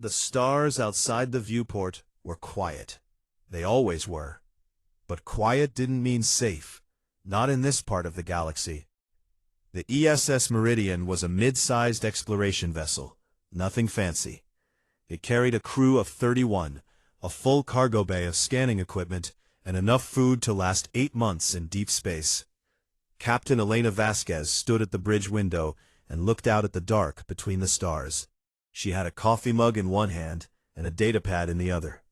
The stars outside the viewport were quiet. They always were. But quiet didn't mean safe. Not in this part of the galaxy. The ESS Meridian was a mid-sized exploration vessel. Nothing fancy. It carried a crew of 31, a full cargo bay of scanning equipment, and enough food to last 8 months in deep space. Captain Elena Vasquez stood at the bridge window and looked out at the dark between the stars. She had a coffee mug in one hand and a datapad in the other.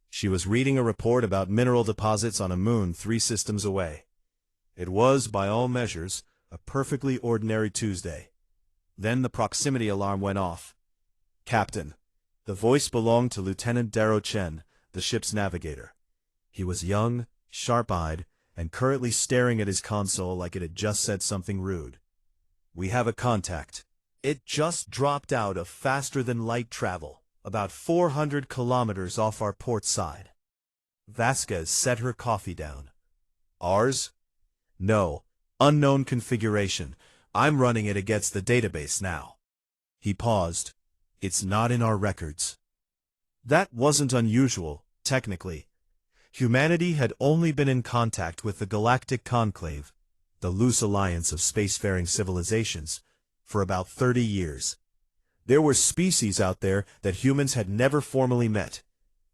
She was reading a report about mineral deposits on a moon 3 systems away. It was, by all measures, a perfectly ordinary Tuesday. Then the proximity alarm went off. "Captain." The voice belonged to Lieutenant Darrow Chen, the ship's navigator. He was young, sharp-eyed, and currently staring at his console like it had just said something rude. "We have a contact. It just dropped out of faster-than-light travel, about 400 kilometers off our port side." Vasquez set her coffee down. "Ours?" "No. Unknown configuration. I'm running it against the database now." He paused. "It's not in our records." That wasn't unusual, technically. Humanity had only been in contact with the Galactic Conclave, the loose alliance of spacefaring civilizations, for about 30 years. There were species out there that humans had never formally met.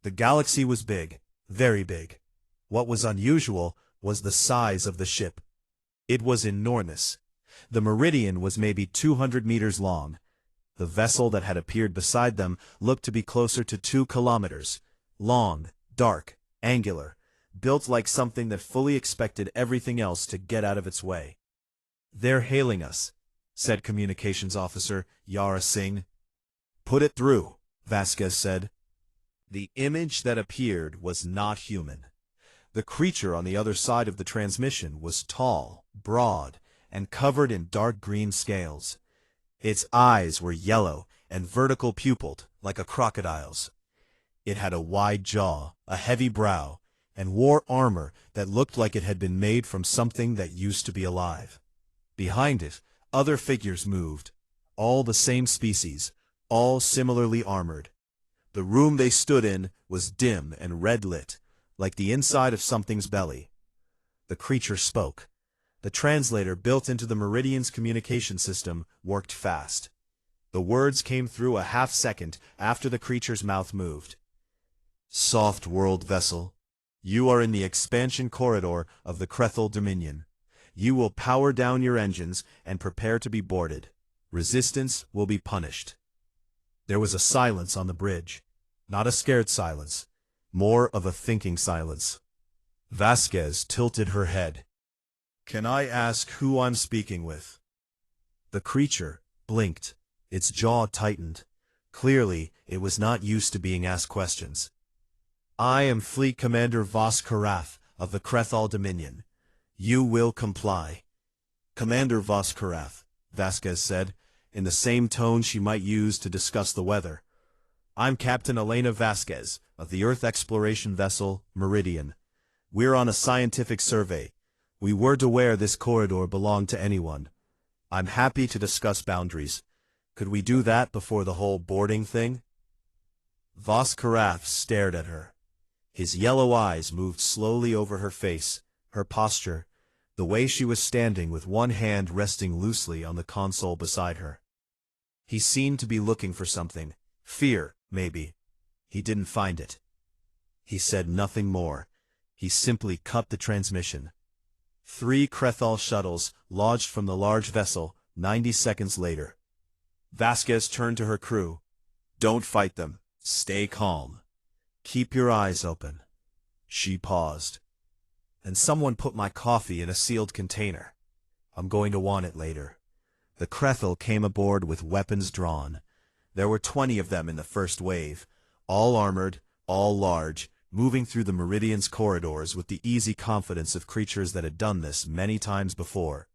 The galaxy was big, very big. What was unusual was the size of the ship. It was enormous. The Meridian was maybe 200 meters long. The vessel that had appeared beside them looked to be closer to 2 kilometers. Long, dark, angular, built like something that fully expected everything else to get out of its way. "They're hailing us," said Communications Officer Yara Singh. "Put it through," Vasquez said. The image that appeared was not human. The creature on the other side of the transmission was tall, broad, and covered in dark green scales. Its eyes were yellow and vertical pupilled, like a crocodile's. It had a wide jaw, a heavy brow, and wore armor that looked like it had been made from something that used to be alive. Behind it, other figures moved, all the same species, all similarly armored. The room they stood in was dim and red-lit, like the inside of something's belly. The creature spoke. The translator built into the Meridian's communication system worked fast. The words came through a half-second after the creature's mouth moved. "Soft world vessel, you are in the expansion corridor of the Crethal Dominion. You will power down your engines and prepare to be boarded. Resistance will be punished." There was a silence on the bridge. Not a scared silence, more of a thinking silence. Vasquez tilted her head. "Can I ask who I'm speaking with?" The creature blinked. Its jaw tightened. Clearly, it was not used to being asked questions. "I am Fleet Commander Vos Karath of the Crethal Dominion. You will comply." "Commander Vos Karath," Vasquez said, in the same tone she might use to discuss the weather. "I'm Captain Elena Vasquez of the Earth exploration vessel Meridian. We're on a scientific survey. We weren't aware this corridor belonged to anyone. I'm happy to discuss boundaries. Could we do that before the whole boarding thing?" Vos Karath stared at her. His yellow eyes moved slowly over her face, her posture, the way she was standing with one hand resting loosely on the console beside her. He seemed to be looking for something. Fear, maybe. He didn't find it. He said nothing more. He simply cut the transmission. 3 Crethal shuttles lodged from the large vessel 90 seconds later. Vasquez turned to her crew. "Don't fight them. Stay calm. Keep your eyes open." She paused. "And someone put my coffee in a sealed container. I'm going to want it later." The Crethal came aboard with weapons drawn. There were 20 of them in the first wave, all armored, all large, moving through the Meridian's corridors with the easy confidence of creatures that had done this many times before.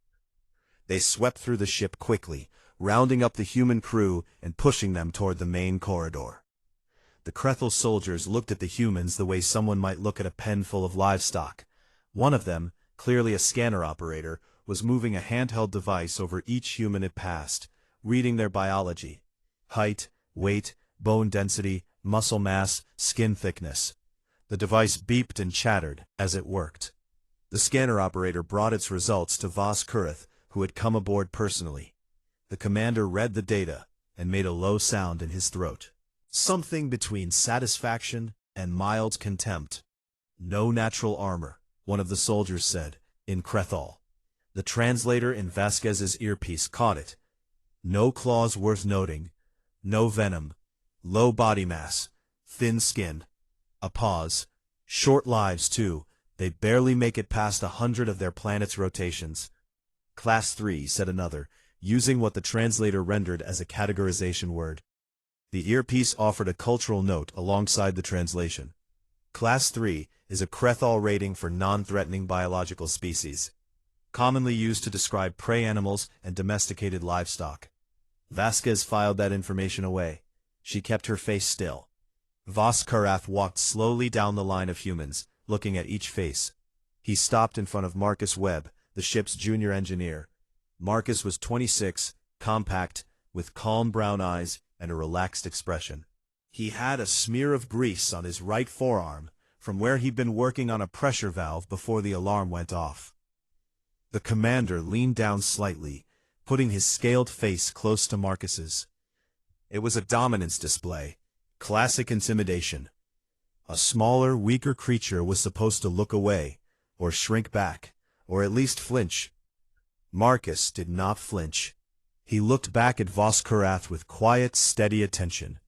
They swept through the ship quickly, rounding up the human crew and pushing them toward the main corridor. The Crethal soldiers looked at the humans the way someone might look at a pen full of livestock. One of them, clearly a scanner operator, was moving a handheld device over each human it passed, reading their biology. Height, weight, bone density, muscle mass, skin thickness. The device beeped and chattered as it worked. The scanner operator brought its results to Voss Kurith, who had come aboard personally. The commander read the data and made a low sound in his throat. Something between satisfaction and mild contempt. "No natural armor," one of the soldiers said, in Crethol. The translator in Vasquez's earpiece caught it. "No claws worth noting. No venom. Low body mass. Thin skin." A pause. "Short lives, too. They barely make it past 100 of their planet's rotations." "Class 3, said another, using what the translator rendered as a categorization word. The earpiece offered a cultural note alongside the translation. Class 3 is a Crethol rating for non-threatening biological species, commonly used to describe prey animals and domesticated livestock. Vasquez filed that information away. She kept her face still. Voss Karath walked slowly down the line of humans, looking at each face. He stopped in front of Marcus Webb, the ship's junior engineer. Marcus was 26, compact, with calm brown eyes and a relaxed expression. He had a smear of grease on his right forearm, from where he'd been working on a pressure valve before the alarm went off. The commander leaned down slightly, putting his scaled face close to Marcus's. It was a dominance display, classic intimidation. A smaller, weaker creature was supposed to look away, or shrink back, or at least flinch. Marcus did not flinch. He looked back at Voss Karath with quiet, steady attention,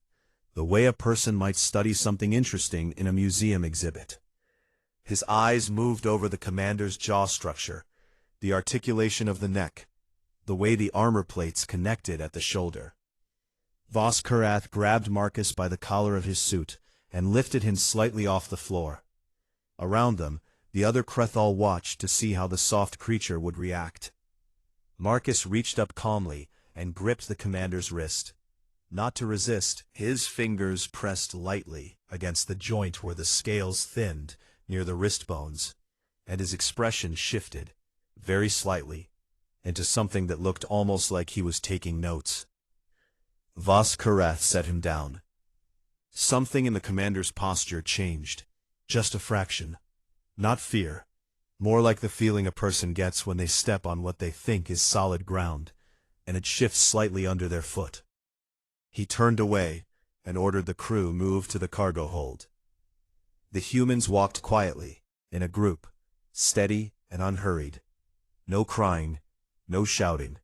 the way a person might study something interesting in a museum exhibit. His eyes moved over the commander's jaw structure, the articulation of the neck, the way the armor plates connected at the shoulder. Voss Karath grabbed Marcus by the collar of his suit and lifted him slightly off the floor. Around them, the other Crethol watched to see how the soft creature would react. Marcus reached up calmly and gripped the commander's wrist. Not to resist, his fingers pressed lightly against the joint where the scales thinned near the wrist bones, and his expression shifted, very slightly, into something that looked almost like he was taking notes. Voss Karath set him down. Something in the commander's posture changed, just a fraction. Not fear, more like the feeling a person gets when they step on what they think is solid ground, and it shifts slightly under their foot. He turned away and ordered the crew move to the cargo hold. The humans walked quietly, in a group, steady and unhurried. No crying, no shouting.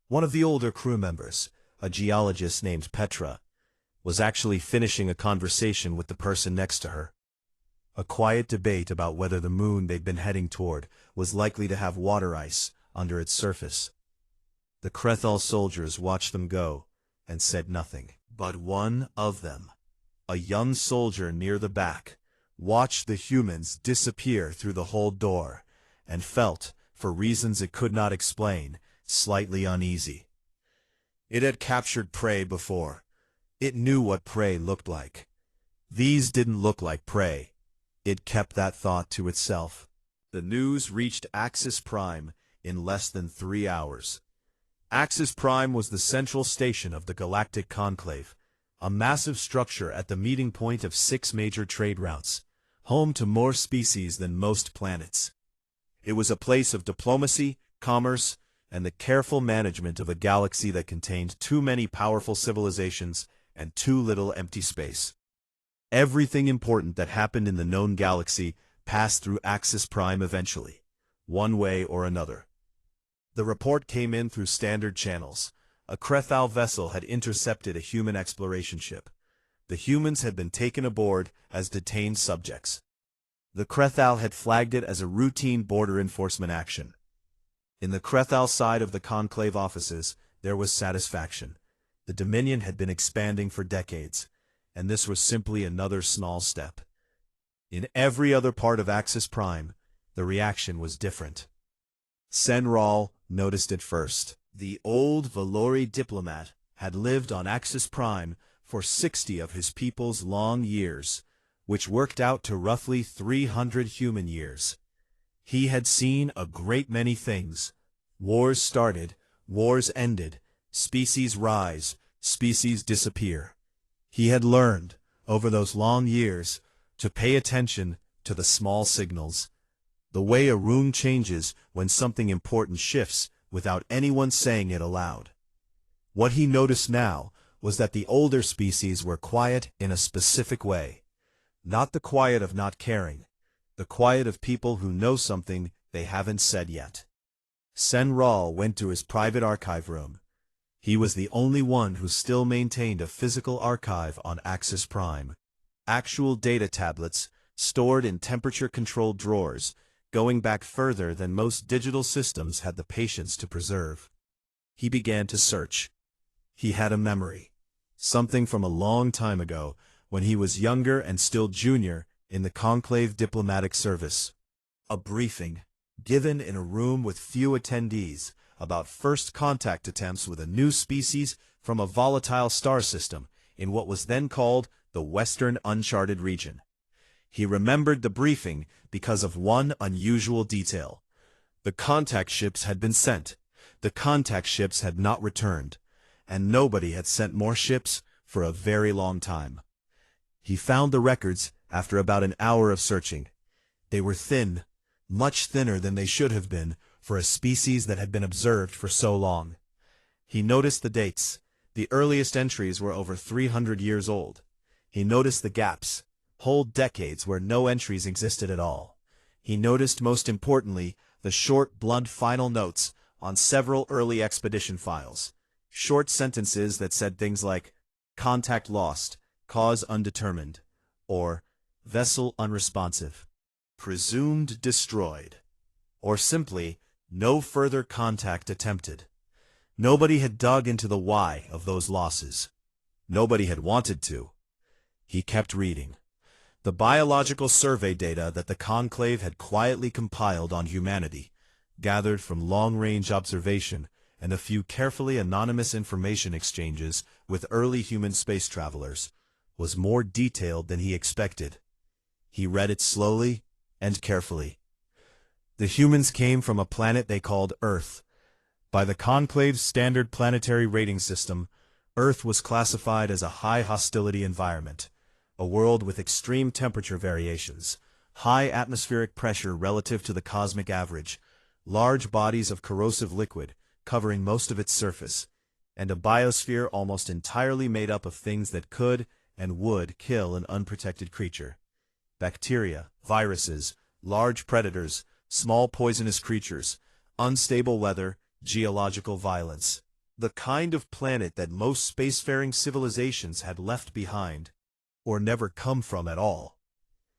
One of the older crew members, a geologist named Petra, was actually finishing a conversation with the person next to her. A quiet debate about whether the moon they'd been heading toward was likely to have water ice under its surface. The Crethol soldiers watched them go and said nothing. But one of them, a young soldier near the back, watched the humans disappear through the hold door and felt, for reasons it could not explain, slightly uneasy. It had captured prey before. It knew what prey looked like. These didn't look like prey. It kept that thought to itself. The news reached Axis Prime in less than 3 hours. Axis Prime was the central station of the Galactic Conclave, a massive structure at the meeting point of 6 major trade routes, home to more species than most planets. It was a place of diplomacy, commerce, and the careful management of a galaxy that contained too many powerful civilizations and too little empty space. Everything important that happened in the known galaxy passed through Axis Prime eventually, one way or another. The report came in through standard channels. A Crethol vessel had intercepted a human exploration ship. The humans had been taken aboard as detained subjects. The Crethol had flagged it as a routine border enforcement action. In the Crethol side of the Conclave offices, there was satisfaction. The Dominion had been expanding for decades, and this was simply another small step. In every other part of Axis Prime, the reaction was different. Senral noticed it first. The old Valori diplomat had lived on Axis Prime for 60 of his people's long years, which worked out to roughly 300 human years. He had seen a great many things. Wars started, wars ended, species rise, species disappear. He had learned, over those long years, to pay attention to the small signals, the way a room changes when something important shifts without anyone saying it aloud. What he noticed now was that the older species were quiet in a specific way. Not the quiet of not caring, the quiet of people who know something they haven't said yet. Sen-Ral went to his private archive room. He was the only one who still maintained a physical archive on Axis Prime. Actual data tablets, stored in temperature-controlled drawers, going back further than most digital systems had the patience to preserve. He began to search. He had a memory. Something from a long time ago, when he was younger and still junior in the Conclave Diplomatic Service. A briefing, given in a room with few attendees, about first contact attempts with a new species from a volatile star system in what was then called the Western Uncharted Region. He remembered the briefing because of one unusual detail. The contact ships had been sent. The contact ships had not returned, and nobody had sent more ships for a very long time. He found the records after about an hour of searching. They were thin, much thinner than they should have been for a species that had been observed for so long. He noticed the dates. The earliest entries were over 300 years old. He noticed the gaps, whole decades where no entries existed at all. He noticed, most importantly, the short, blunt final notes on several early expedition files. Short sentences that said things like, "Contact lost, cause undetermined," or "Vessel unresponsive," "Presumed destroyed," or simply, "No further contact attempted." Nobody had dug into the why of those losses. Nobody had wanted to. He kept reading. The biological survey data that the Conclave had quietly compiled on humanity, gathered from long-range observation and a few carefully anonymous information exchanges with early human space travelers, was more detailed than he expected. He read it slowly and carefully. The humans came from a planet they called Earth. By the Conclave's standard planetary rating system, Earth was classified as a high hostility environment, a world with extreme temperature variations, high atmospheric pressure relative to the cosmic average, large bodies of corrosive liquid covering most of its surface, and a biosphere almost entirely made up of things that could and would kill an unprotected creature. Bacteria, viruses, large predators, small poisonous creatures, unstable weather, geological violence. The kind of planet that most spacefaring civilizations had left behind, or never come from at all.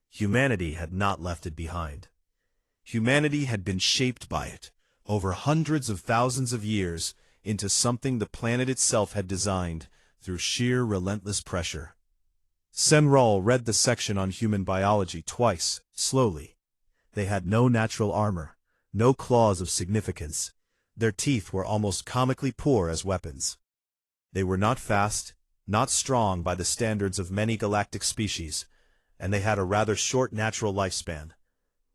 Humanity had not left it behind. Humanity had been shaped by it, over hundreds of thousands of years, into something the planet itself had designed through sheer relentless pressure. Sen-Ral read the section on human biology twice, slowly. They had no natural armor, no claws of significance. Their teeth were almost comically poor as weapons. They were not fast, not strong by the standards of many galactic species, and they had a rather short natural lifespan.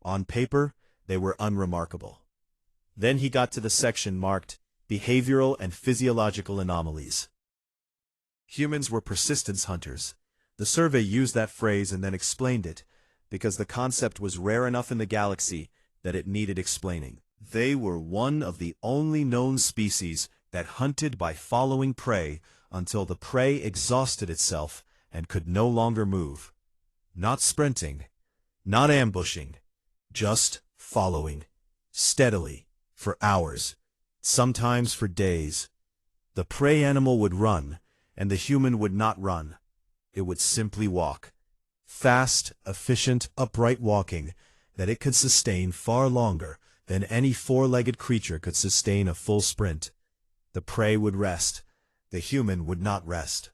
On paper, they were unremarkable. Then he got to the section marked Behavioral and Physiological Anomalies. Humans were persistence hunters. The survey used that phrase and then explained it, because the concept was rare enough in the galaxy that it needed explaining. They were one of the only known species that hunted by following prey until the prey exhausted itself and could no longer move. Not sprinting, not ambushing, just following, steadily, for hours, sometimes for days. The prey animal would run, and the human would not run. It would simply walk. Fast, efficient, upright walking that it could sustain far longer than any four-legged creature could sustain a full sprint. The prey would rest. The human would not rest.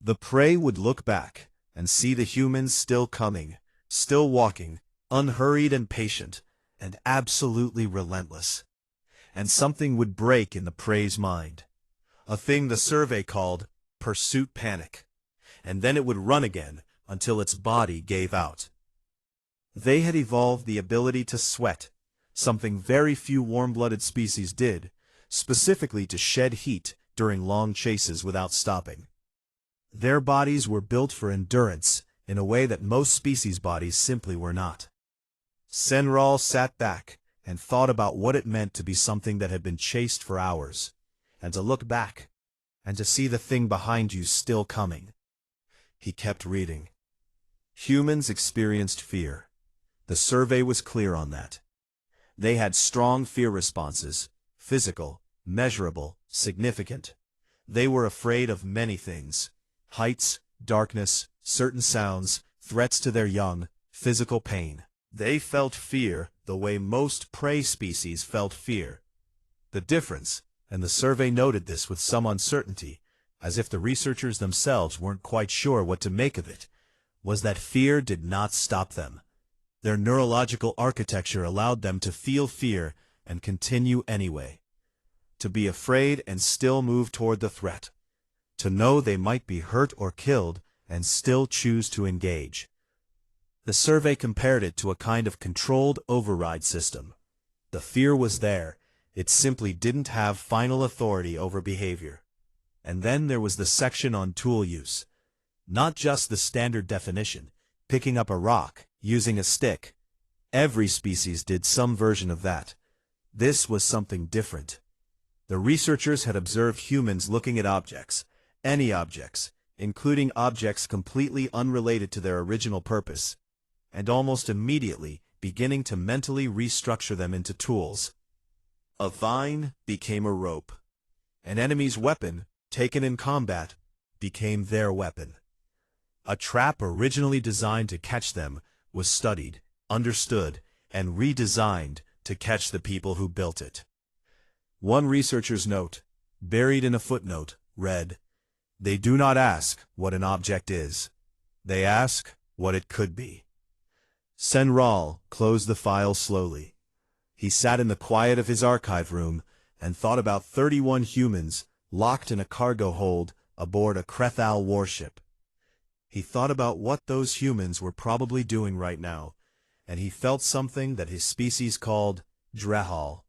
The prey would look back and see the humans still coming, still walking, unhurried and patient, and absolutely relentless. And something would break in the prey's mind. A thing the survey called pursuit panic. And then it would run again until its body gave out. They had evolved the ability to sweat, something very few warm-blooded species did, specifically to shed heat during long chases without stopping. Their bodies were built for endurance in a way that most species' bodies simply were not. Senral sat back and thought about what it meant to be something that had been chased for hours, and to look back, and to see the thing behind you still coming. He kept reading. Humans experienced fear. The survey was clear on that. They had strong fear responses, physical, measurable, significant. They were afraid of many things: heights, darkness, certain sounds, threats to their young, physical pain. They felt fear the way most prey species felt fear. The difference, and the survey noted this with some uncertainty, as if the researchers themselves weren't quite sure what to make of it, was that fear did not stop them. Their neurological architecture allowed them to feel fear and continue anyway. To be afraid and still move toward the threat. To know they might be hurt or killed and still choose to engage. The survey compared it to a kind of controlled override system. The fear was there, it simply didn't have final authority over behavior. And then there was the section on tool use. Not just the standard definition, picking up a rock, using a stick. Every species did some version of that. This was something different. The researchers had observed humans looking at objects, any objects, including objects completely unrelated to their original purpose, and almost immediately beginning to mentally restructure them into tools. A vine became a rope. An enemy's weapon, taken in combat, became their weapon. A trap originally designed to catch them was studied, understood, and redesigned to catch the people who built it. One researcher's note, buried in a footnote, read, "They do not ask what an object is. They ask what it could be." Senral closed the file slowly. He sat in the quiet of his archive room and thought about 31 humans locked in a cargo hold aboard a Krethal warship. He thought about what those humans were probably doing right now, and he felt something that his species called drehal,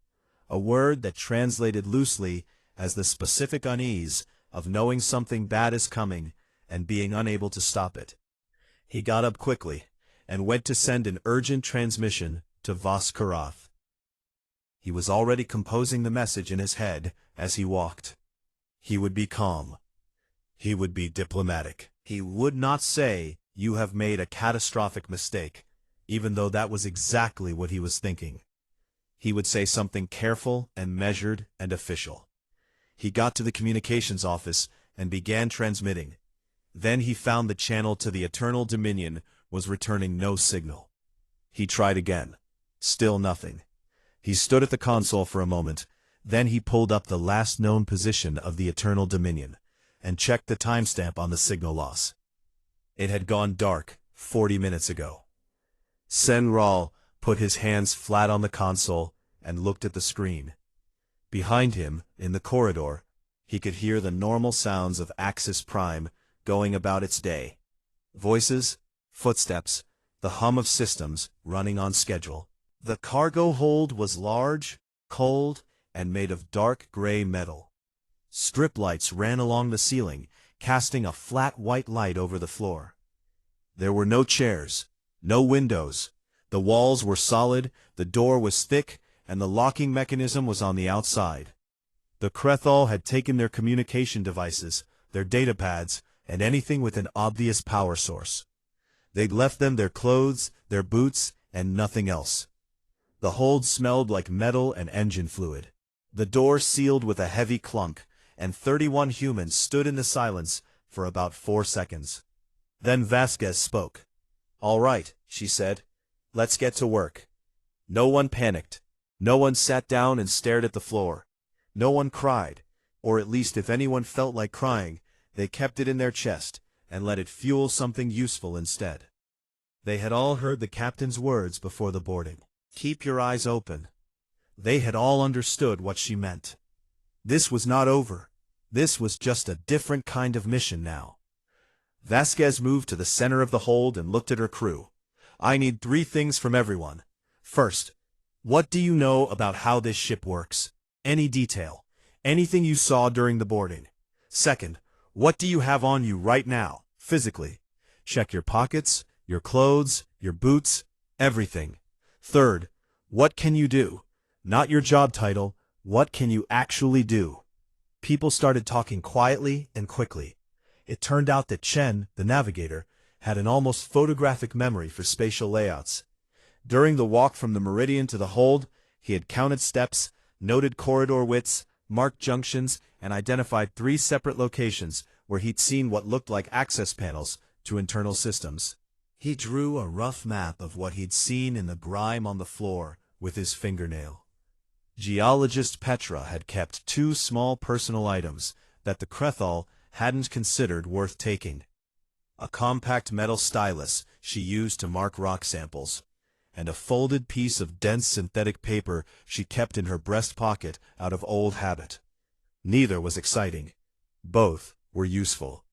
a word that translated loosely as the specific unease of knowing something bad is coming and being unable to stop it. He got up quickly and went to send an urgent transmission to Voskarath. He was already composing the message in his head as he walked. He would be calm. He would be diplomatic. He would not say, "You have made a catastrophic mistake," even though that was exactly what he was thinking. He would say something careful and measured and official. He got to the communications office and began transmitting. Then he found the channel to the Eternal Dominion was returning no signal. He tried again. Still nothing. He stood at the console for a moment, then he pulled up the last known position of the Eternal Dominion, and checked the timestamp on the signal loss. It had gone dark 40 minutes ago. Senral put his hands flat on the console and looked at the screen. Behind him, in the corridor, he could hear the normal sounds of Axis Prime going about its day. Voices, footsteps, the hum of systems running on schedule. The cargo hold was large, cold, and made of dark gray metal. Strip lights ran along the ceiling, casting a flat white light over the floor. There were no chairs, no windows. The walls were solid, the door was thick, and the locking mechanism was on the outside. The Krethal had taken their communication devices, their datapads, and anything with an obvious power source. They'd left them their clothes, their boots, and nothing else. The hold smelled like metal and engine fluid. The door sealed with a heavy clunk, and 31 humans stood in the silence for about 4 seconds. Then Vasquez spoke. "All right," she said. "Let's get to work." No one panicked. No one sat down and stared at the floor. No one cried, or at least if anyone felt like crying, they kept it in their chest and let it fuel something useful instead. They had all heard the captain's words before the boarding. "Keep your eyes open." They had all understood what she meant. This was not over. This was just a different kind of mission now. Vasquez moved to the center of the hold and looked at her crew. "I need 3 things from everyone. First, what do you know about how this ship works? Any detail. Anything you saw during the boarding. Second, What do you have on you right now, physically? Check your pockets, your clothes, your boots, everything. Third, what can you do? Not your job title, what can you actually do? People started talking quietly and quickly. It turned out that Chen, the navigator, had an almost photographic memory for spatial layouts. During the walk from the meridian to the hold, he had counted steps, noted corridor widths, marked junctions, and identified 3 separate locations where he'd seen what looked like access panels to internal systems. He drew a rough map of what he'd seen in the grime on the floor with his fingernail. Geologist Petra had kept 2 small personal items that the Crethol hadn't considered worth taking. A compact metal stylus she used to mark rock samples, and a folded piece of dense synthetic paper she kept in her breast pocket out of old habit. Neither was exciting. Both were useful.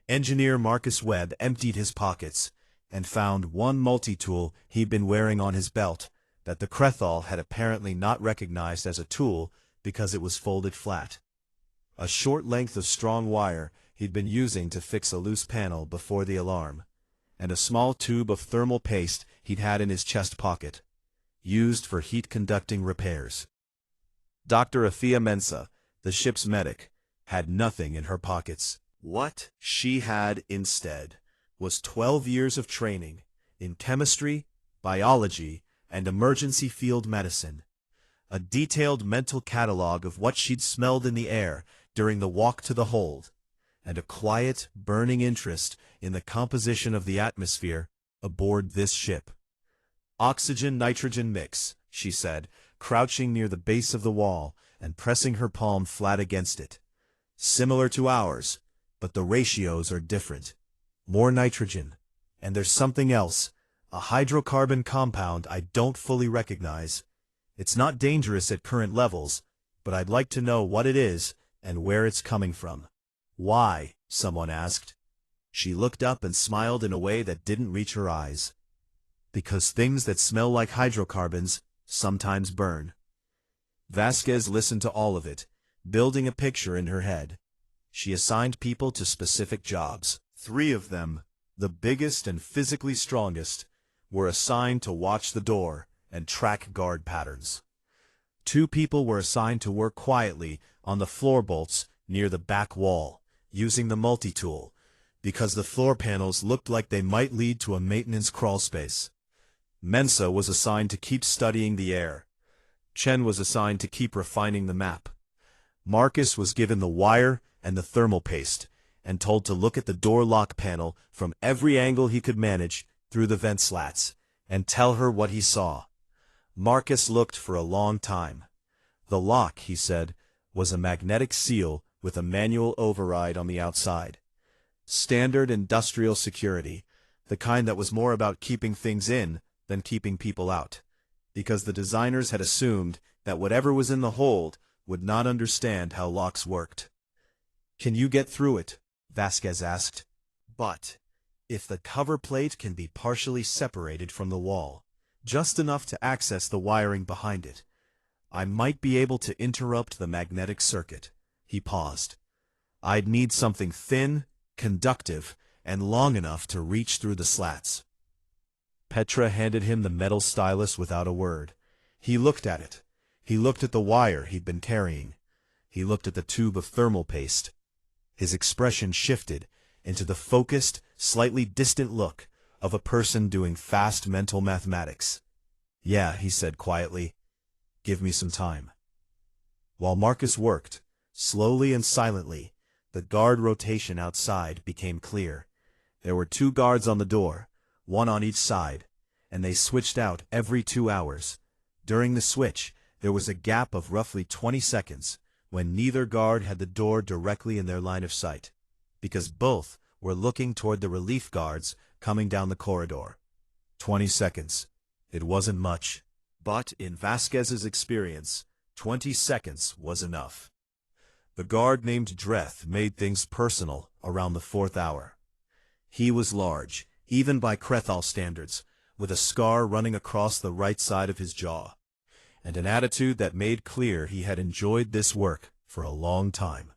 Engineer Marcus Webb emptied his pockets and found one multi-tool he'd been wearing on his belt that the Crethol had apparently not recognized as a tool because it was folded flat. A short length of strong wire he'd been using to fix a loose panel before the alarm, and a small tube of thermal paste he'd had in his chest pocket, used for heat-conducting repairs. Dr. Afia Mensa, the ship's medic, had nothing in her pockets. What she had instead was 12 years of training in chemistry, biology, and emergency field medicine, a detailed mental catalog of what she'd smelled in the air during the walk to the hold, and a quiet, burning interest in the composition of the atmosphere aboard this ship. Oxygen-nitrogen mix, she said, crouching near the base of the wall and pressing her palm flat against it. Similar to ours, but the ratios are different. More nitrogen, and there's something else, a hydrocarbon compound I don't fully recognize. It's not dangerous at current levels, but I'd like to know what it is and where it's coming from. Why? Someone asked. She looked up and smiled in a way that didn't reach her eyes. Because things that smell like hydrocarbons sometimes burn. Vasquez listened to all of it, building a picture in her head. She assigned people to specific jobs. 3 of them, the biggest and physically strongest, were assigned to watch the door and track guard patterns. 2 people were assigned to work quietly on the floor bolts near the back wall, using the multi-tool, because the floor panels looked like they might lead to a maintenance crawlspace. Mensa was assigned to keep studying the air. Chen was assigned to keep refining the map. Marcus was given the wire and the thermal paste, and told to look at the door lock panel from every angle he could manage through the vent slats, and tell her what he saw. Marcus looked for a long time. The lock, he said, was a magnetic seal with a manual override on the outside. Standard industrial security, the kind that was more about keeping things in than keeping people out, because the designers had assumed that whatever was in the hold would not understand how locks worked. "Can you get through it?" Vasquez asked. "But if the cover plate can be partially separated from the wall, just enough to access the wiring behind it, I might be able to interrupt the magnetic circuit." He paused. "I'd need something thin, conductive, and long enough to reach through the slats." Petra handed him the metal stylus without a word. He looked at it. He looked at the wire he'd been carrying. He looked at the tube of thermal paste. His expression shifted into the focused, slightly distant look of a person doing fast mental mathematics. "Yeah," he said quietly. "Give me some time." While Marcus worked, slowly and silently, the guard rotation outside became clear. There were 2 guards on the door, 1 on each side, and they switched out every 2 hours. During the switch, there was a gap of roughly 20 seconds, when neither guard had the door directly in their line of sight, because both were looking toward the relief guards coming down the corridor. 20 seconds. It wasn't much, but in Vasquez's experience, 20 seconds was enough. The guard named Dreth made things personal around the 4th hour. He was large, even by Crethol standards, with a scar running across the right side of his jaw, and an attitude that made clear he had enjoyed this work for a long time.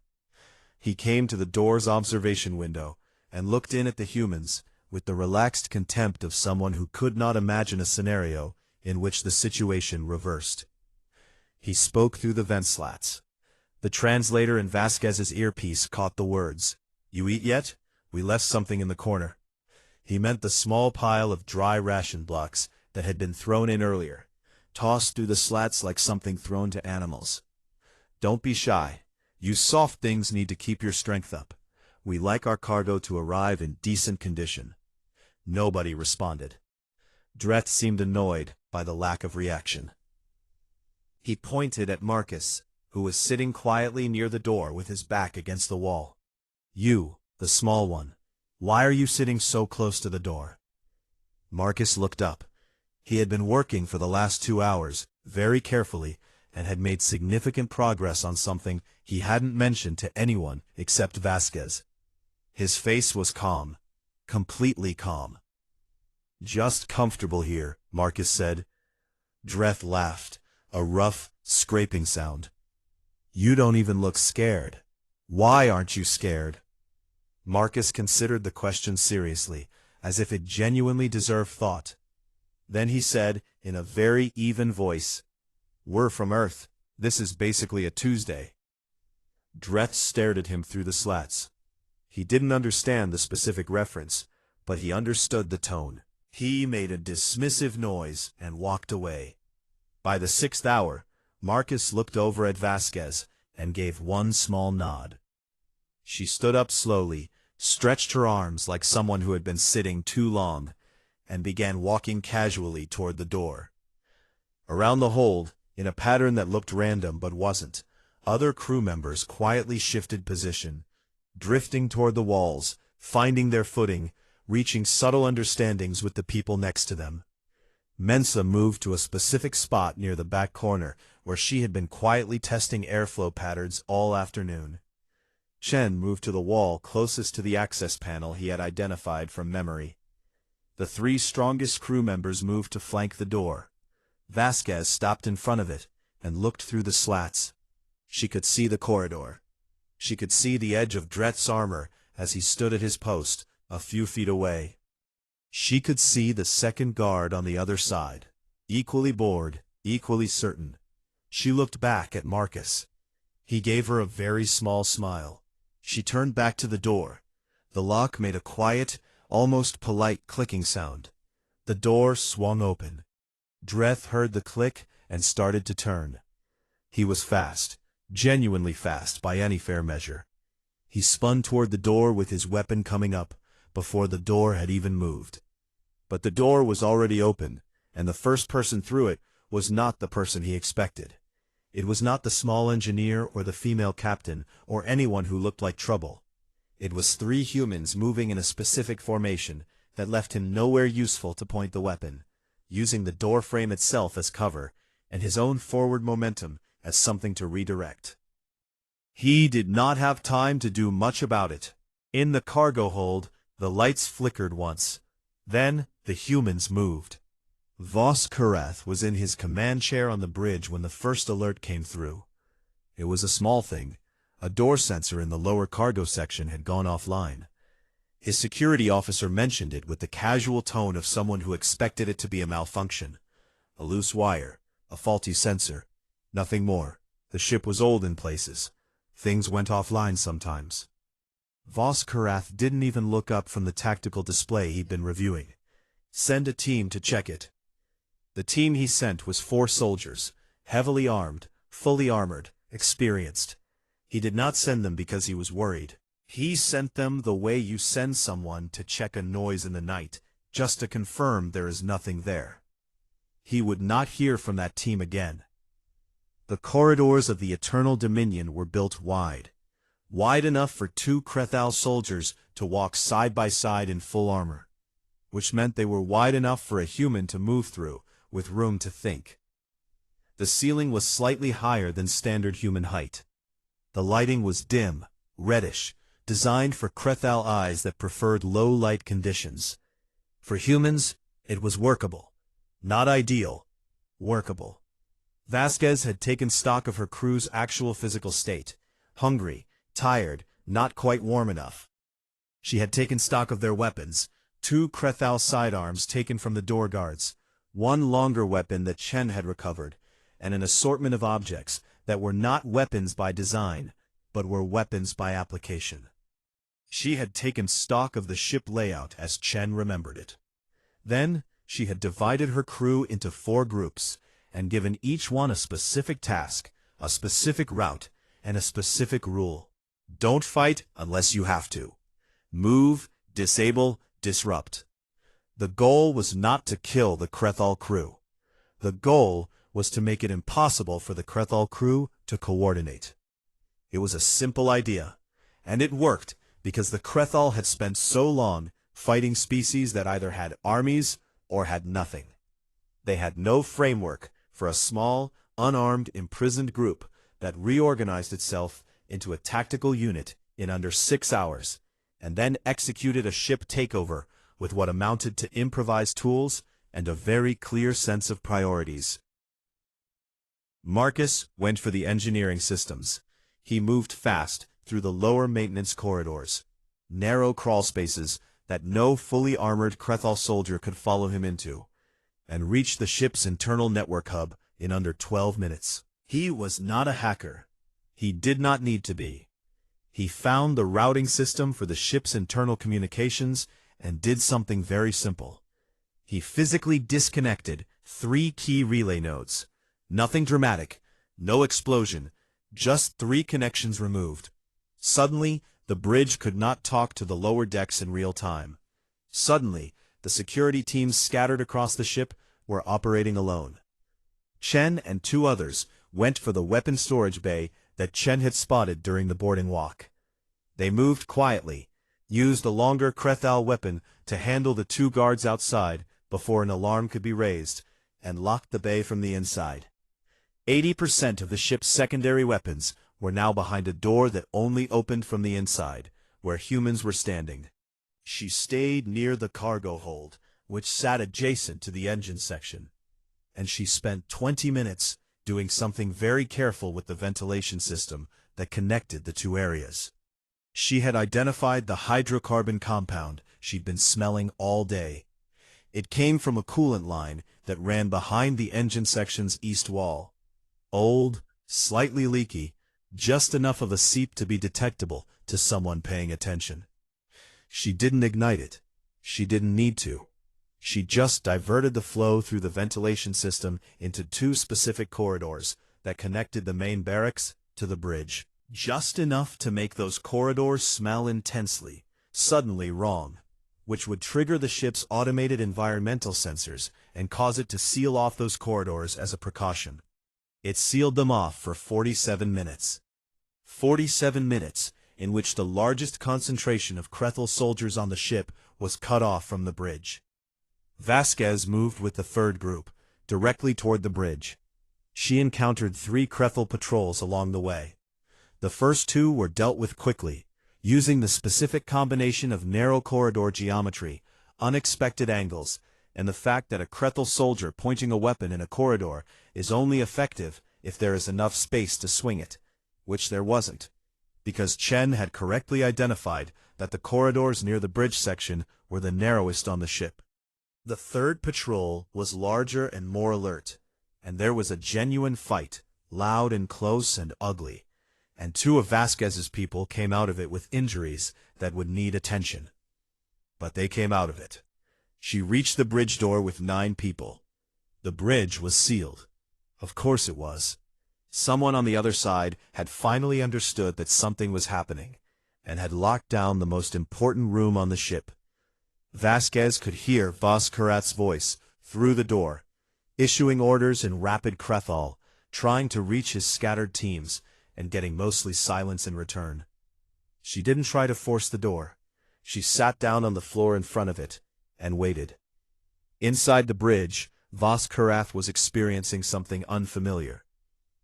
He came to the door's observation window and looked in at the humans with the relaxed contempt of someone who could not imagine a scenario in which the situation reversed. He spoke through the vent slats. The translator in Vasquez's earpiece caught the words, "You eat yet? We left something in the corner." He meant the small pile of dry ration blocks that had been thrown in earlier, tossed through the slats like something thrown to animals. "Don't be shy. You soft things need to keep your strength up. We like our cargo to arrive in decent condition." Nobody responded. Dreth seemed annoyed by the lack of reaction. He pointed at Marcus, who was sitting quietly near the door with his back against the wall. "You, the small one, why are you sitting so close to the door?" Marcus looked up. He had been working for the last 2 hours, very carefully, and had made significant progress on something he hadn't mentioned to anyone except Vasquez. His face was calm, completely calm. "Just comfortable here," Marcus said. Dreth laughed, a rough, scraping sound. "You don't even look scared. Why aren't you scared?" Marcus considered the question seriously, as if it genuinely deserved thought. Then he said, in a very even voice, "We're from Earth. This is basically a Tuesday." Dreth stared at him through the slats. He didn't understand the specific reference, but he understood the tone. He made a dismissive noise and walked away. By the 6th hour, Marcus looked over at Vasquez and gave one small nod. She stood up slowly, stretched her arms like someone who had been sitting too long, and began walking casually toward the door. Around the hold, in a pattern that looked random but wasn't, other crew members quietly shifted position, drifting toward the walls, finding their footing, reaching subtle understandings with the people next to them. Mensa moved to a specific spot near the back corner, where she had been quietly testing airflow patterns all afternoon. Chen moved to the wall closest to the access panel he had identified from memory. The 3 strongest crew members moved to flank the door. Vasquez stopped in front of it and looked through the slats. She could see the corridor. She could see the edge of Dreth's armor as he stood at his post, a few feet away. She could see the second guard on the other side, equally bored, equally certain. She looked back at Marcus. He gave her a very small smile. She turned back to the door. The lock made a quiet, almost polite clicking sound. The door swung open. Dreth heard the click and started to turn. He was fast, genuinely fast by any fair measure. He spun toward the door with his weapon coming up, before the door had even moved. But the door was already open, and the first person through it was not the person he expected. It was not the small engineer or the female captain or anyone who looked like trouble. It was 3 humans moving in a specific formation that left him nowhere useful to point the weapon, using the door frame itself as cover and his own forward momentum as something to redirect. He did not have time to do much about it. In the cargo hold, the lights flickered once. Then the humans moved. Vos Karath was in his command chair on the bridge when the first alert came through. It was a small thing. A door sensor in the lower cargo section had gone offline. His security officer mentioned it with the casual tone of someone who expected it to be a malfunction. A loose wire, a faulty sensor, nothing more. The ship was old in places. Things went offline sometimes. Vos Karath didn't even look up from the tactical display he'd been reviewing. Send a team to check it. The team he sent was 4 soldiers, heavily armed, fully armored, experienced. He did not send them because he was worried. He sent them the way you send someone to check a noise in the night, just to confirm there is nothing there. He would not hear from that team again. The corridors of the Eternal Dominion were built wide enough for 2 Krethal soldiers to walk side by side in full armor, which meant they were wide enough for a human to move through, with room to think. The ceiling was slightly higher than standard human height. The lighting was dim, reddish, designed for Krethal eyes that preferred low light conditions. For humans, it was workable. Not ideal, workable. Vasquez had taken stock of her crew's actual physical state. Hungry, tired, not quite warm enough. She had taken stock of their weapons, 2 Krethal sidearms taken from the door guards, 1 longer weapon that Chen had recovered, and an assortment of objects that were not weapons by design, but were weapons by application. She had taken stock of the ship layout as Chen remembered it. Then, she had divided her crew into 4 groups, and given each one a specific task, a specific route, and a specific rule. Don't fight unless you have to. Move, disable, disrupt. The goal was not to kill the Krethal crew. The goal was to make it impossible for the Krethal crew to coordinate. It was a simple idea, and it worked because the Krethal had spent so long fighting species that either had armies or had nothing. They had no framework for a small, unarmed, imprisoned group that reorganized itself into a tactical unit in under 6 hours, and then executed a ship takeover with what amounted to improvised tools and a very clear sense of priorities. Marcus went for the engineering systems. He moved fast through the lower maintenance corridors, narrow crawl spaces that no fully armored Krethal soldier could follow him into, and reached the ship's internal network hub in under 12 minutes. He was not a hacker. He did not need to be. He found the routing system for the ship's internal communications and did something very simple. He physically disconnected 3 key relay nodes. Nothing dramatic, no explosion, just 3 connections removed. Suddenly, the bridge could not talk to the lower decks in real time. Suddenly, the security teams scattered across the ship were operating alone. Chen and 2 others went for the weapon storage bay that Chen had spotted during the boarding walk. They moved quietly, used a longer Krethal weapon to handle the 2 guards outside before an alarm could be raised, and locked the bay from the inside. 80% of the ship's secondary weapons were now behind a door that only opened from the inside, where humans were standing. She stayed near the cargo hold, which sat adjacent to the engine section, and she spent 20 minutes doing something very careful with the ventilation system that connected the 2 areas. She had identified the hydrocarbon compound she'd been smelling all day. It came from a coolant line that ran behind the engine section's east wall. Old, slightly leaky, just enough of a seep to be detectable to someone paying attention. She didn't ignite it. She didn't need to. She just diverted the flow through the ventilation system into 2 specific corridors that connected the main barracks to the bridge. Just enough to make those corridors smell intensely, suddenly wrong, which would trigger the ship's automated environmental sensors and cause it to seal off those corridors as a precaution. It sealed them off for 47 minutes. 47 minutes in which the largest concentration of Krethal soldiers on the ship was cut off from the bridge. Vasquez moved with the 3rd group, directly toward the bridge. She encountered 3 Krethal patrols along the way. The first 2 were dealt with quickly, using the specific combination of narrow corridor geometry, unexpected angles, and the fact that a Krethal soldier pointing a weapon in a corridor is only effective if there is enough space to swing it, which there wasn't, because Chen had correctly identified that the corridors near the bridge section were the narrowest on the ship. The 3rd patrol was larger and more alert, and there was a genuine fight, loud and close and ugly, and 2 of Vasquez's people came out of it with injuries that would need attention. But they came out of it. She reached the bridge door with 9 people. The bridge was sealed. Of course it was. Someone on the other side had finally understood that something was happening, and had locked down the most important room on the ship. Vasquez could hear Voskarat's voice through the door, issuing orders in rapid Krethal, trying to reach his scattered teams, and getting mostly silence in return. She didn't try to force the door. She sat down on the floor in front of it, and waited. Inside the bridge, Voskarat was experiencing something unfamiliar.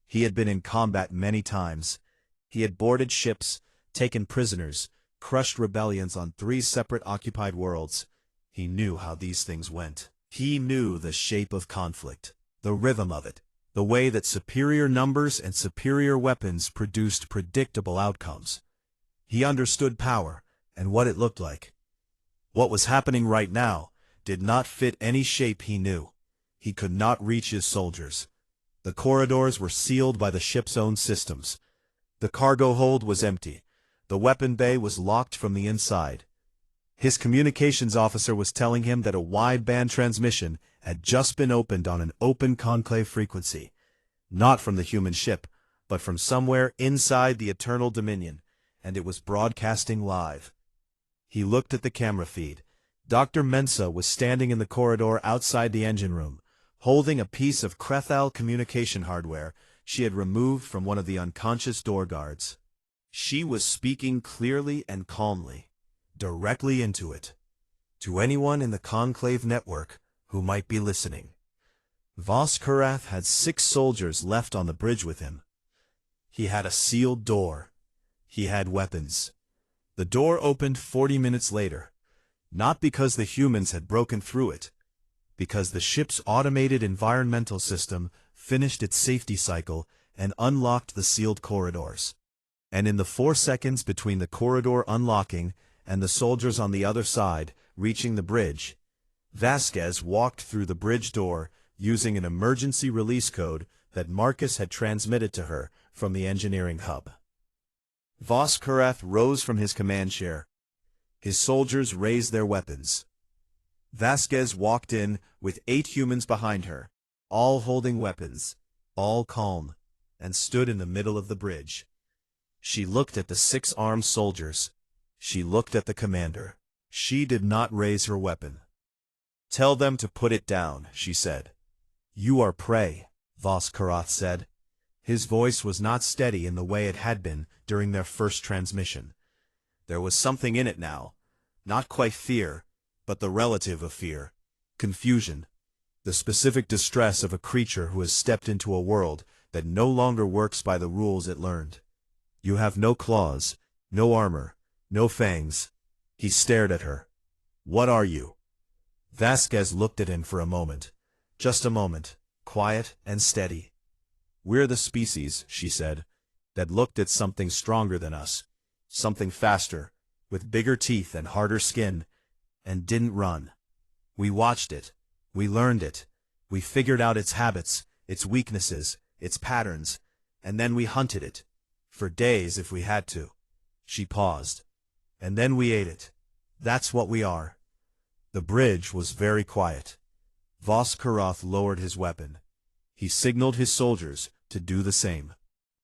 He had been in combat many times. He had boarded ships, taken prisoners, crushed rebellions on 3 separate occupied worlds. He knew how these things went. He knew the shape of conflict, the rhythm of it, the way that superior numbers and superior weapons produced predictable outcomes. He understood power and what it looked like. What was happening right now did not fit any shape he knew. He could not reach his soldiers. The corridors were sealed by the ship's own systems. The cargo hold was empty. The weapon bay was locked from the inside. His communications officer was telling him that a wideband transmission had just been opened on an open conclave frequency, not from the human ship, but from somewhere inside the Eternal Dominion, and it was broadcasting live. He looked at the camera feed. Dr. Mensa was standing in the corridor outside the engine room, holding a piece of Krethal communication hardware she had removed from one of the unconscious door guards. She was speaking clearly and calmly, directly into it, to anyone in the Conclave network who might be listening. Voskurath had 6 soldiers left on the bridge with him. He had a sealed door. He had weapons. The door opened 40 minutes later, not because the humans had broken through it, because the ship's automated environmental system finished its safety cycle and unlocked the sealed corridors. And in the 4 seconds between the corridor unlocking and the soldiers on the other side reaching the bridge, Vasquez walked through the bridge door using an emergency release code that Marcus had transmitted to her from the engineering hub. Voskurath rose from his command chair. His soldiers raised their weapons. Vasquez walked in with 8 humans behind her, all holding weapons, all calm, and stood in the middle of the bridge. She looked at the 6 armed soldiers. She looked at the commander. She did not raise her weapon. "Tell them to put it down," she said. "You are prey," Voskurath said. His voice was not steady in the way it had been during their first transmission. There was something in it now, not quite fear, but the relative of fear, confusion, the specific distress of a creature who has stepped into a world that no longer works by the rules it learned. "You have no claws, no armor, no fangs." He stared at her. "What are you?" Vasquez looked at him for a moment. Just a moment, quiet and steady. "We're the species," she said, "that looked at something stronger than us, something faster, with bigger teeth and harder skin, and didn't run. We watched it. We learned it. We figured out its habits, its weaknesses, its patterns, and then we hunted it. For days if we had to." She paused. "And then we ate it. That's what we are." The bridge was very quiet. Voskurath lowered his weapon. He signaled his soldiers to do the same.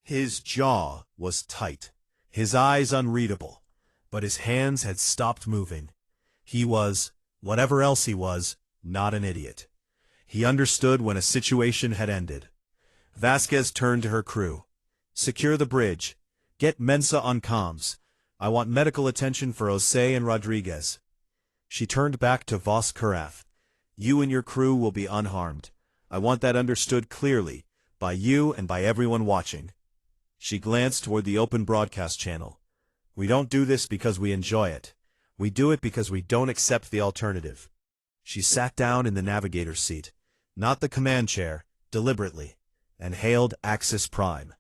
His jaw was tight, his eyes unreadable, but his hands had stopped moving. He was, whatever else he was, not an idiot. He understood when a situation had ended. Vasquez turned to her crew. "Secure the bridge. Get Mensa on comms. I want medical attention for Jose and Rodriguez." She turned back to Voskurath. "You and your crew will be unharmed. I want that understood clearly, by you and by everyone watching." She glanced toward the open broadcast channel. "We don't do this because we enjoy it. We do it because we don't accept the alternative." She sat down in the navigator's seat, not the command chair, deliberately, and hailed Axis Prime.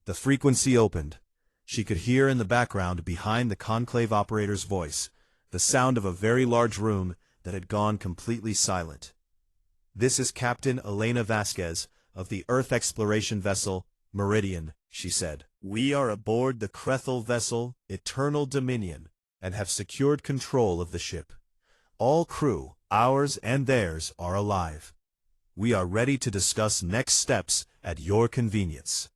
The frequency opened. She could hear in the background behind the conclave operator's voice the sound of a very large room that had gone completely silent. "This is Captain Elena Vasquez of the Earth exploration vessel Meridian," she said. "We are aboard the Krethal vessel Eternal Dominion and have secured control of the ship. All crew, ours and theirs, are alive. We are ready to discuss next steps at your convenience."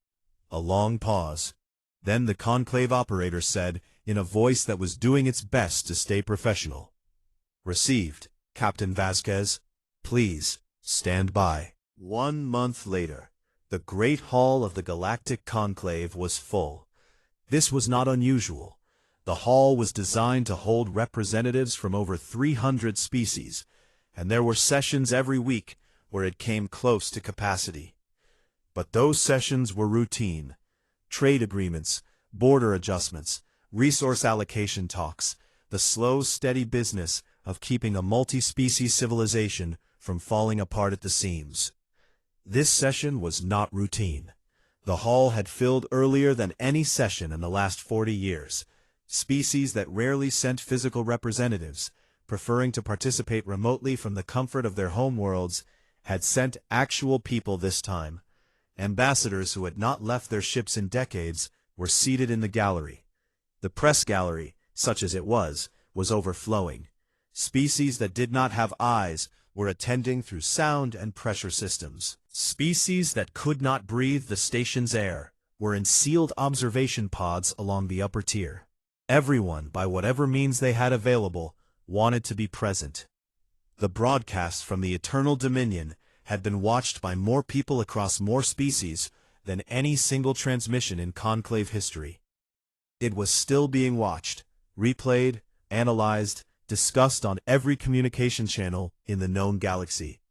A long pause. Then the conclave operator said, in a voice that was doing its best to stay professional, "Received, Captain Vasquez. Please, stand by." 1 month later, the Great Hall of the Galactic Conclave was full. This was not unusual. The hall was designed to hold representatives from over 300 species, and there were sessions every week where it came close to capacity. But those sessions were routine. Trade agreements, border adjustments, resource allocation talks, the slow, steady business of keeping a multi-species civilization from falling apart at the seams. This session was not routine. The hall had filled earlier than any session in the last 40 years. species that rarely sent physical representatives, preferring to participate remotely from the comfort of their homeworlds, had sent actual people this time. Ambassadors who had not left their ships in decades were seated in the gallery. The press gallery, such as it was overflowing. Species that did not have eyes were attending through sound and pressure systems. Species that could not breathe the station's air were in sealed observation pods along the upper tier. Everyone, by whatever means they had available, wanted to be present. The broadcast from the Eternal Dominion had been watched by more people across more species than any single transmission in Conclave history. It was still being watched, replayed, analyzed, discussed on every communication channel in the known galaxy.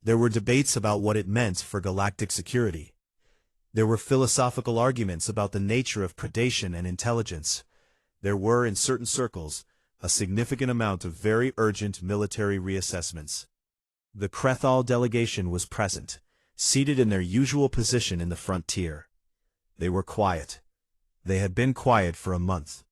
There were debates about what it meant for galactic security. There were philosophical arguments about the nature of predation and intelligence. There were, in certain circles, a significant amount of very urgent military reassessments. The Krethal delegation was present, seated in their usual position in the front tier. They were quiet. They had been quiet for a month.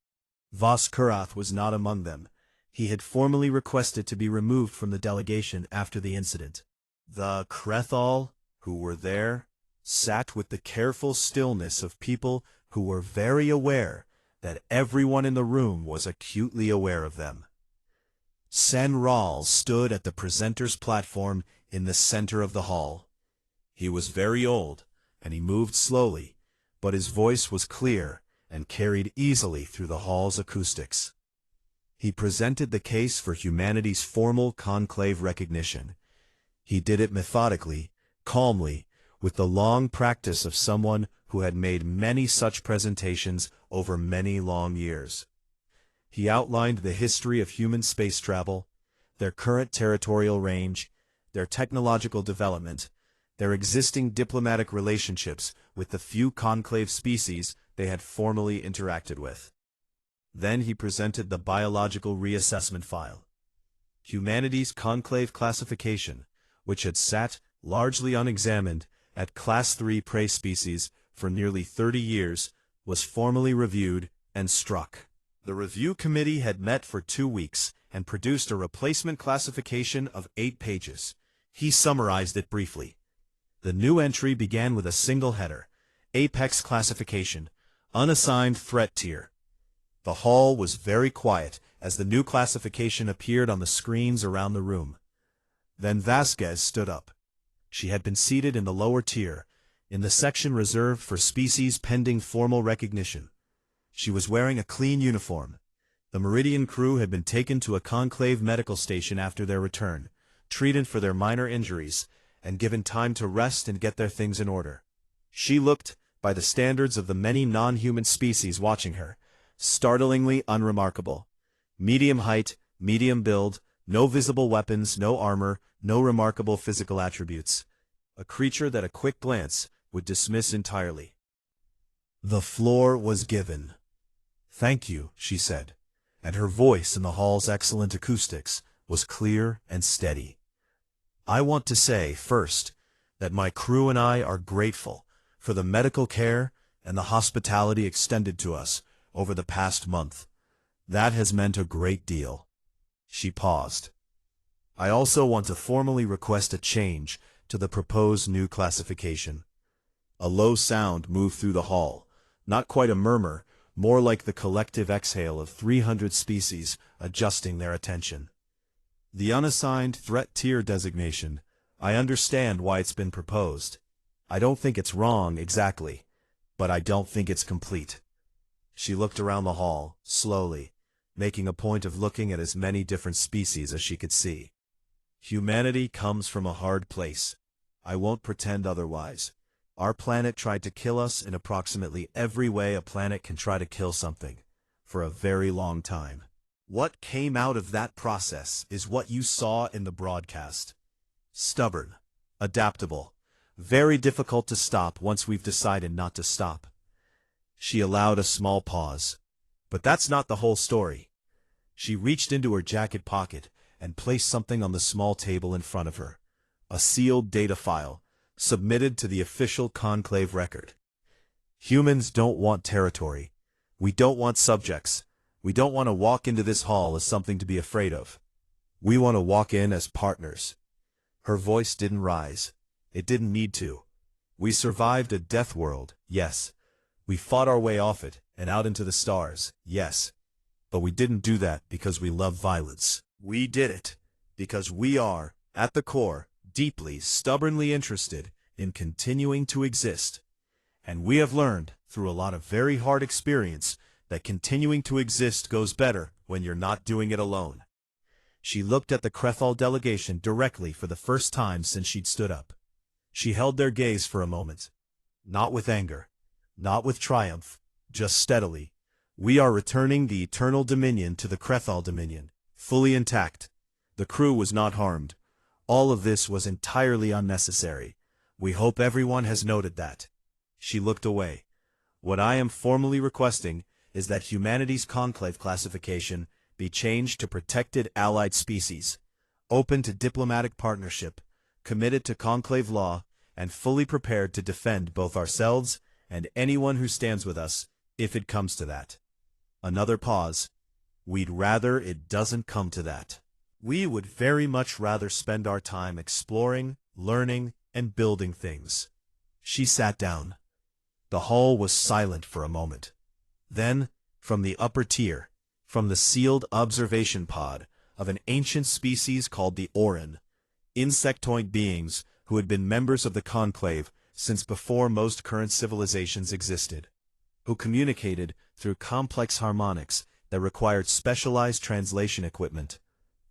Vas Kurath was not among them. He had formally requested to be removed from the delegation after the incident. The Krethal, who were there, sat with the careful stillness of people who were very aware that everyone in the room was acutely aware of them. Sen Ral stood at the presenter's platform in the center of the hall. He was very old, and he moved slowly, but his voice was clear and carried easily through the hall's acoustics. He presented the case for humanity's formal conclave recognition. He did it methodically, calmly, with the long practice of someone who had made many such presentations over many long years. He outlined the history of human space travel, their current territorial range, their technological development, their existing diplomatic relationships with the few conclave species they had formally interacted with. Then he presented the biological reassessment file. Humanity's conclave classification, which had sat, largely unexamined, at Class 3 prey species for nearly 30 years, was formally reviewed and struck. The review committee had met for 2 weeks and produced a replacement classification of 8 pages. He summarized it briefly. The new entry began with a single header: Apex Classification, Unassigned Threat Tier. The hall was very quiet as the new classification appeared on the screens around the room. Then Vasquez stood up. She had been seated in the lower tier, in the section reserved for species pending formal recognition. She was wearing a clean uniform. The Meridian crew had been taken to a conclave medical station after their return, treated for their minor injuries, and given time to rest and get their things in order. She looked, by the standards of the many non-human species watching her, startlingly unremarkable. Medium height, medium build, no visible weapons, no armor, no remarkable physical attributes. A creature that a quick glance would dismiss entirely. The floor was given. "Thank you," she said, and her voice in the hall's excellent acoustics was clear and steady. "I want to say, first, that my crew and I are grateful for the medical care and the hospitality extended to us over the past month. That has meant a great deal." She paused. "I also want to formally request a change to the proposed new classification." A low sound moved through the hall, not quite a murmur, more like the collective exhale of 300 species adjusting their attention. "The unassigned threat tier designation, I understand why it's been proposed. I don't think it's wrong exactly, but I don't think it's complete." She looked around the hall, slowly, making a point of looking at as many different species as she could see. "Humanity comes from a hard place. I won't pretend otherwise. Our planet tried to kill us in approximately every way a planet can try to kill something, for a very long time. What came out of that process is what you saw in the broadcast. Stubborn, adaptable, very difficult to stop once we've decided not to stop." She allowed a small pause. "But that's not the whole story." She reached into her jacket pocket and placed something on the small table in front of her. A sealed data file, submitted to the official conclave record. "Humans don't want territory. We don't want subjects. We don't want to walk into this hall as something to be afraid of. We want to walk in as partners." Her voice didn't rise. It didn't need to. "We survived a death world, yes. We fought our way off it and out into the stars, yes. But we didn't do that because we love violence. We did it because we are, at the core, deeply, stubbornly interested in continuing to exist. And we have learned, through a lot of very hard experience, that continuing to exist goes better when you're not doing it alone." She looked at the Crethall delegation directly for the first time since she'd stood up. She held their gaze for a moment. Not with anger, not with triumph, just steadily. "We are returning the eternal dominion to the Crethall dominion, fully intact. The crew was not harmed. All of this was entirely unnecessary. We hope everyone has noted that." She looked away. "What I am formally requesting is that humanity's conclave classification be changed to protected allied species, open to diplomatic partnership, committed to conclave law, and fully prepared to defend both ourselves and anyone who stands with us, if it comes to that." Another pause. "We'd rather it doesn't come to that. We would very much rather spend our time exploring, learning, and building things." She sat down. The hall was silent for a moment. Then, from the upper tier, from the sealed observation pod of an ancient species called the Orin, insectoid beings who had been members of the conclave since before most current civilizations existed, who communicated through complex harmonics that required specialized translation equipment,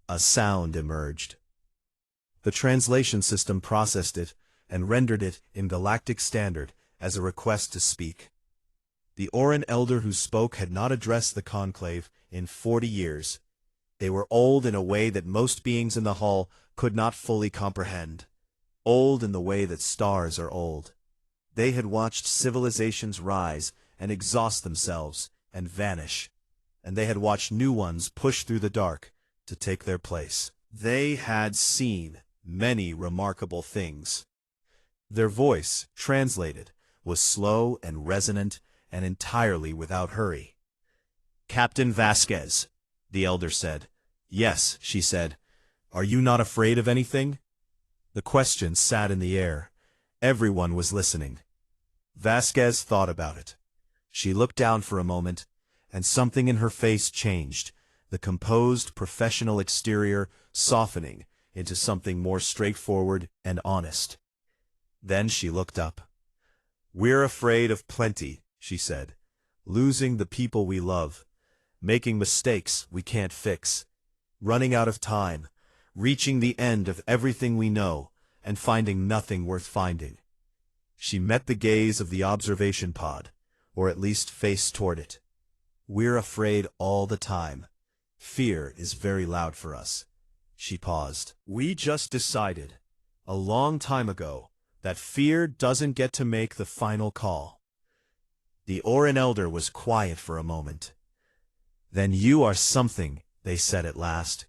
a sound emerged. The translation system processed it and rendered it in galactic standard as a request to speak. The Orin elder who spoke had not addressed the conclave in 40 years. They were old in a way that most beings in the hall could not fully comprehend. Old in the way that stars are old. They had watched civilizations rise and exhaust themselves and vanish, and they had watched new ones push through the dark to take their place. They had seen many remarkable things. Their voice, translated, was slow and resonant and entirely without hurry. "Captain Vasquez," the elder said. "Yes," she said. "Are you not afraid of anything?" The question sat in the air. Everyone was listening. Vasquez thought about it. She looked down for a moment, and something in her face changed, the composed, professional exterior softening into something more straightforward and honest. Then she looked up. "We're afraid of plenty," she said. "Losing the people we love. Making mistakes we can't fix. Running out of time. Reaching the end of everything we know, and finding nothing worth finding." She met the gaze of the observation pod, or at least faced toward it. "We're afraid all the time. Fear is very loud for us." She paused. "We just decided, a long time ago, that fear doesn't get to make the final call." The Orin elder was quiet for a moment. "Then you are something," they said at last,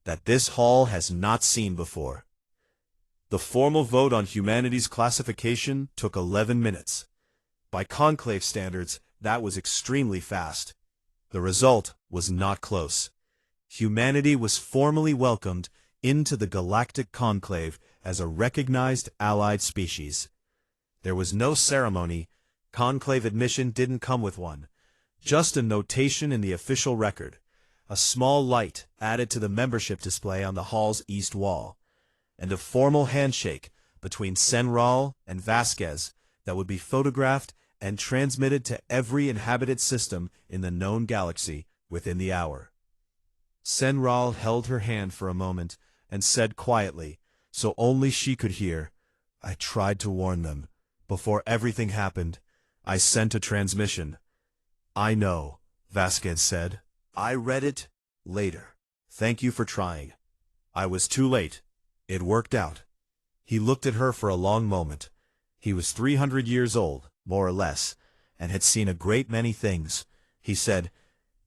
"that this hall has not seen before." The formal vote on humanity's classification took 11 minutes. By conclave standards, that was extremely fast. The result was not close. Humanity was formally welcomed into the Galactic Conclave as a recognized allied species. There was no ceremony. Conclave admission didn't come with one. Just a notation in the official record. A small light added to the membership display on the hall's east wall. And a formal handshake between Senral and Vasquez that would be photographed and transmitted to every inhabited system in the known galaxy within the hour. Senral held her hand for a moment and said quietly, so only she could hear, "I tried to warn them. Before everything happened, I sent a transmission." "I know," Vasquez said. "I read it later. Thank you for trying. I was too late. It worked out." He looked at her for a long moment. He was 300 years old, more or less, and had seen a great many things. He said,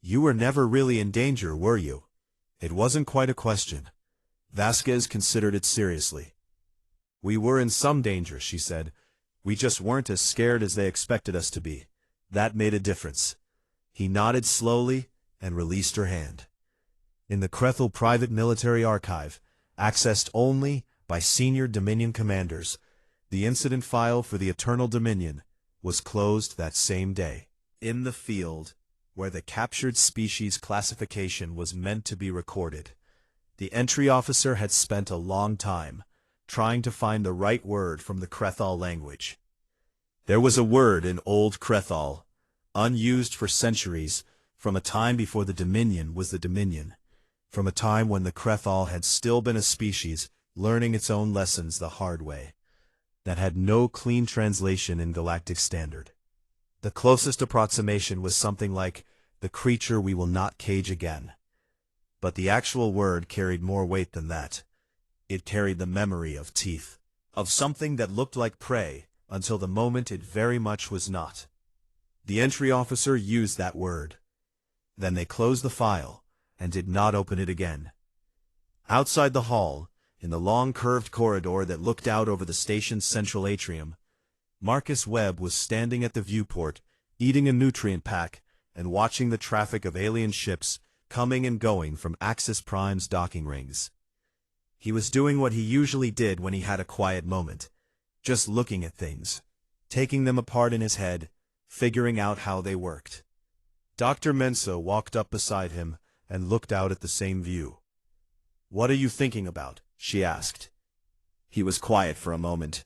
"You were never really in danger, were you?" It wasn't quite a question. Vasquez considered it seriously. "We were in some danger," she said. "We just weren't as scared as they expected us to be. That made a difference." He nodded slowly, and released her hand. In the Krethel Private Military Archive, accessed only by senior Dominion commanders, the incident file for the Eternal Dominion was closed that same day. In the field, where the captured species classification was meant to be recorded, the entry officer had spent a long time trying to find the right word from the Krethal language. There was a word in Old Krethal, unused for centuries, from a time before the Dominion was the Dominion, from a time when the Krethal had still been a species learning its own lessons the hard way, that had no clean translation in Galactic Standard. The closest approximation was something like, "the creature we will not cage again." But the actual word carried more weight than that. It carried the memory of teeth, of something that looked like prey, until the moment it very much was not. The entry officer used that word. Then they closed the file, and did not open it again. Outside the hall, in the long curved corridor that looked out over the station's central atrium, Marcus Webb was standing at the viewport, eating a nutrient pack, and watching the traffic of alien ships coming and going from Axis Prime's docking rings. He was doing what he usually did when he had a quiet moment, just looking at things, taking them apart in his head, figuring out how they worked. Dr. Mensa walked up beside him and looked out at the same view. "What are you thinking about?" she asked. He was quiet for a moment.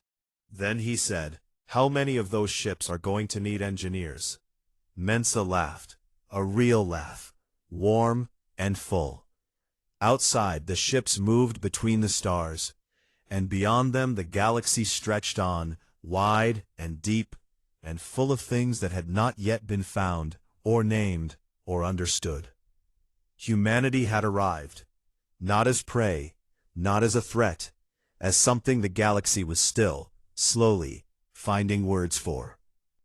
Then he said, "How many of those ships are going to need engineers?" Mensa laughed, a real laugh, warm and full. Outside, the ships moved between the stars, and beyond them the galaxy stretched on, wide and deep, and full of things that had not yet been found, or named, or understood. Humanity had arrived, not as prey, not as a threat, as something the galaxy was still, slowly, finding words for.